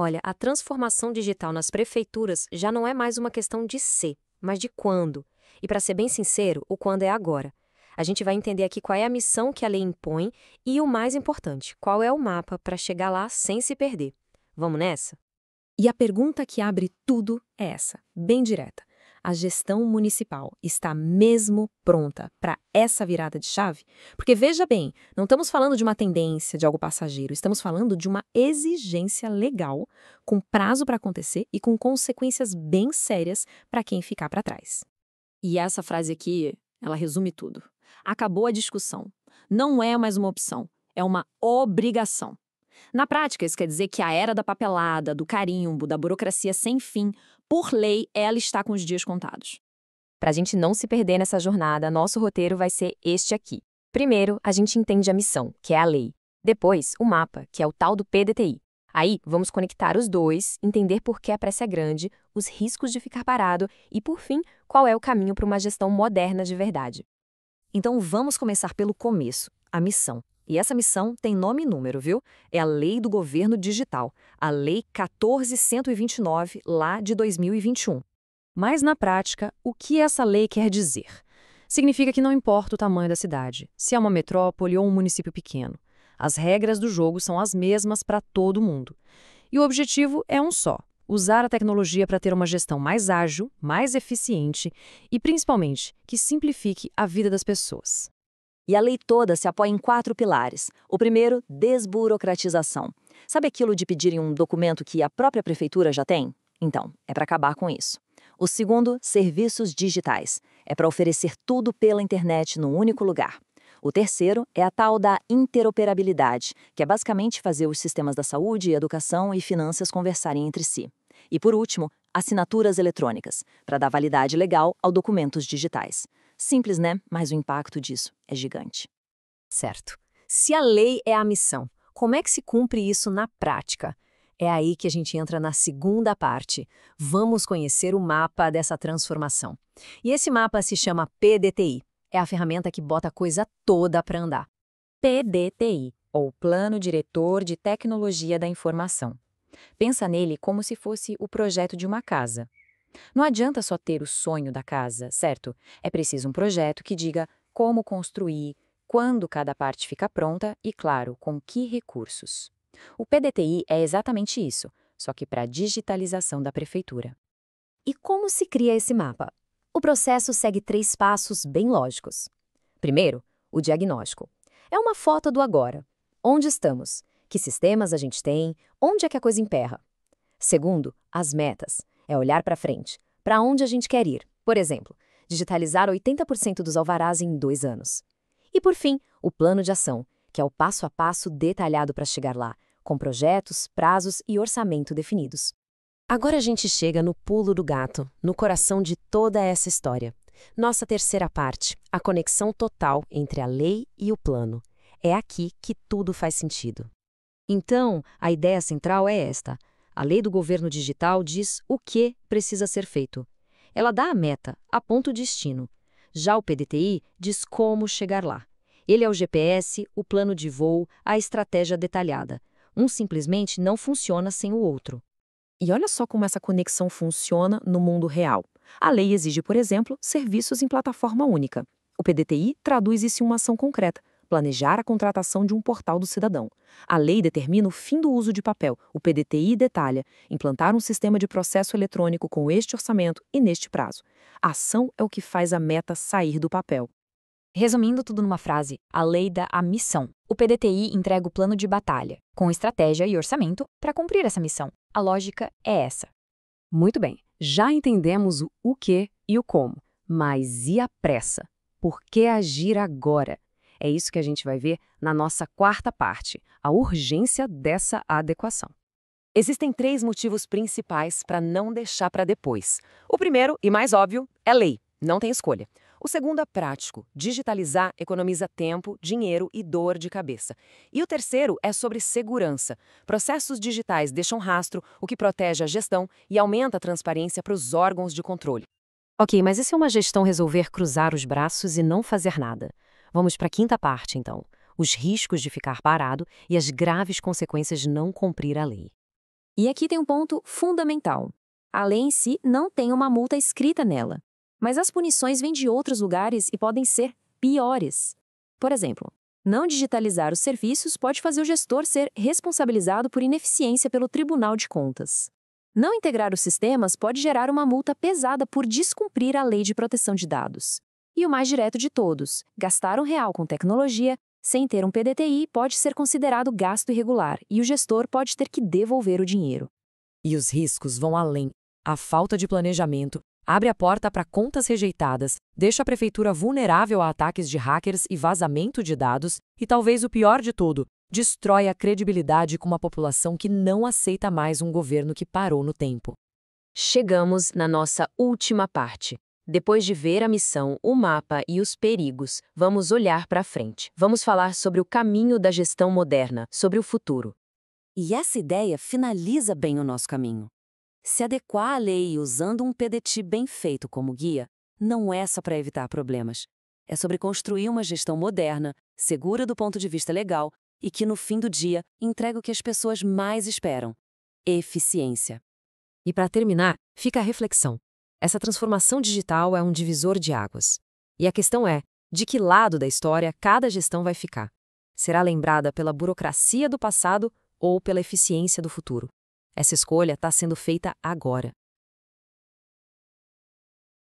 Olha, a transformação digital nas prefeituras já não é mais uma questão de se, mas de quando. E para ser bem sincero, o quando é agora. A gente vai entender aqui qual é a missão que a lei impõe e, o mais importante, qual é o mapa para chegar lá sem se perder. Vamos nessa? E a pergunta que abre tudo é essa, bem direta. A gestão municipal está mesmo pronta para essa virada de chave? Porque veja bem, não estamos falando de uma tendência, de algo passageiro, estamos falando de uma exigência legal, com prazo para acontecer e com consequências bem sérias para quem ficar para trás. E essa frase aqui, ela resume tudo. Acabou a discussão. Não é mais uma opção, é uma obrigação. Na prática, isso quer dizer que a era da papelada, do carimbo, da burocracia sem fim, por lei, ela está com os dias contados. Para a gente não se perder nessa jornada, nosso roteiro vai ser este aqui. Primeiro, a gente entende a missão, que é a lei. Depois, o mapa, que é o tal do PDTI. Aí, vamos conectar os dois, entender por que a pressa é grande, os riscos de ficar parado e, por fim, qual é o caminho para uma gestão moderna de verdade. Então vamos começar pelo começo, a missão. E essa missão tem nome e número, viu? É a Lei do Governo Digital, a Lei 14.129, lá de 2021. Mas, na prática, o que essa lei quer dizer? Significa que não importa o tamanho da cidade, se é uma metrópole ou um município pequeno. As regras do jogo são as mesmas para todo mundo. E o objetivo é um só: usar a tecnologia para ter uma gestão mais ágil, mais eficiente e, principalmente, que simplifique a vida das pessoas. E a lei toda se apoia em 4 pilares. O primeiro, desburocratização. Sabe aquilo de pedirem um documento que a própria prefeitura já tem? Então, é para acabar com isso. O segundo, serviços digitais. É para oferecer tudo pela internet num único lugar. O terceiro é a tal da interoperabilidade, que é basicamente fazer os sistemas da saúde, educação e finanças conversarem entre si. E por último, assinaturas eletrônicas, para dar validade legal aos documentos digitais. Simples, né? Mas o impacto disso é gigante. Certo. Se a lei é a missão, como é que se cumpre isso na prática? É aí que a gente entra na segunda parte. Vamos conhecer o mapa dessa transformação. E esse mapa se chama PDTI. É a ferramenta que bota a coisa toda para andar. PDTI, ou Plano Diretor de Tecnologia da Informação. Pensa nele como se fosse o projeto de uma casa. Não adianta só ter o sonho da casa, certo? É preciso um projeto que diga como construir, quando cada parte fica pronta e, claro, com que recursos. O PDTI é exatamente isso, só que para a digitalização da prefeitura. E como se cria esse mapa? O processo segue 3 passos bem lógicos. Primeiro, o diagnóstico. É uma foto do agora. Onde estamos? Que sistemas a gente tem? Onde é que a coisa emperra? Segundo, as metas. É olhar para frente. Para onde a gente quer ir? Por exemplo, digitalizar 80% dos alvarás em 2 anos. E por fim, o plano de ação, que é o passo a passo detalhado para chegar lá, com projetos, prazos e orçamento definidos. Agora a gente chega no pulo do gato, no coração de toda essa história. Nossa terceira parte, a conexão total entre a lei e o plano. É aqui que tudo faz sentido. Então, a ideia central é esta. A lei do governo digital diz o que precisa ser feito. Ela dá a meta, aponta o destino. Já o PDTI diz como chegar lá. Ele é o GPS, o plano de voo, a estratégia detalhada. Um simplesmente não funciona sem o outro. E olha só como essa conexão funciona no mundo real. A lei exige, por exemplo, serviços em plataforma única. O PDTI traduz isso em uma ação concreta: planejar a contratação de um portal do cidadão. A lei determina o fim do uso de papel. O PDTI detalha implantar um sistema de processo eletrônico com este orçamento e neste prazo. A ação é o que faz a meta sair do papel. Resumindo tudo numa frase, a lei dá a missão. O PDTI entrega o plano de batalha, com estratégia e orçamento para cumprir essa missão. A lógica é essa. Muito bem, já entendemos o que e o como. Mas e a pressa? Por que agir agora? É isso que a gente vai ver na nossa quarta parte, a urgência dessa adequação. Existem 3 motivos principais para não deixar para depois. O primeiro, e mais óbvio, é lei. Não tem escolha. O segundo é prático. Digitalizar economiza tempo, dinheiro e dor de cabeça. E o terceiro é sobre segurança. Processos digitais deixam rastro, o que protege a gestão e aumenta a transparência para os órgãos de controle. Ok, mas e se uma gestão resolver cruzar os braços e não fazer nada? Vamos para a quinta parte, então. Os riscos de ficar parado e as graves consequências de não cumprir a lei. E aqui tem um ponto fundamental. A lei em si não tem uma multa escrita nela, mas as punições vêm de outros lugares e podem ser piores. Por exemplo, não digitalizar os serviços pode fazer o gestor ser responsabilizado por ineficiência pelo Tribunal de Contas. Não integrar os sistemas pode gerar uma multa pesada por descumprir a Lei de Proteção de Dados. E o mais direto de todos, gastar R$ 1 com tecnologia sem ter um PDTI pode ser considerado gasto irregular e o gestor pode ter que devolver o dinheiro. E os riscos vão além. A falta de planejamento abre a porta para contas rejeitadas, deixa a prefeitura vulnerável a ataques de hackers e vazamento de dados e, talvez o pior de tudo, destrói a credibilidade com uma população que não aceita mais um governo que parou no tempo. Chegamos na nossa última parte. Depois de ver a missão, o mapa e os perigos, vamos olhar para frente. Vamos falar sobre o caminho da gestão moderna, sobre o futuro. E essa ideia finaliza bem o nosso caminho. Se adequar à lei usando um PDT bem feito como guia, não é só para evitar problemas. É sobre construir uma gestão moderna, segura do ponto de vista legal e que, no fim do dia, entrega o que as pessoas mais esperam: eficiência. E para terminar, fica a reflexão. Essa transformação digital é um divisor de águas. E a questão é, de que lado da história cada gestão vai ficar? Será lembrada pela burocracia do passado ou pela eficiência do futuro? Essa escolha está sendo feita agora.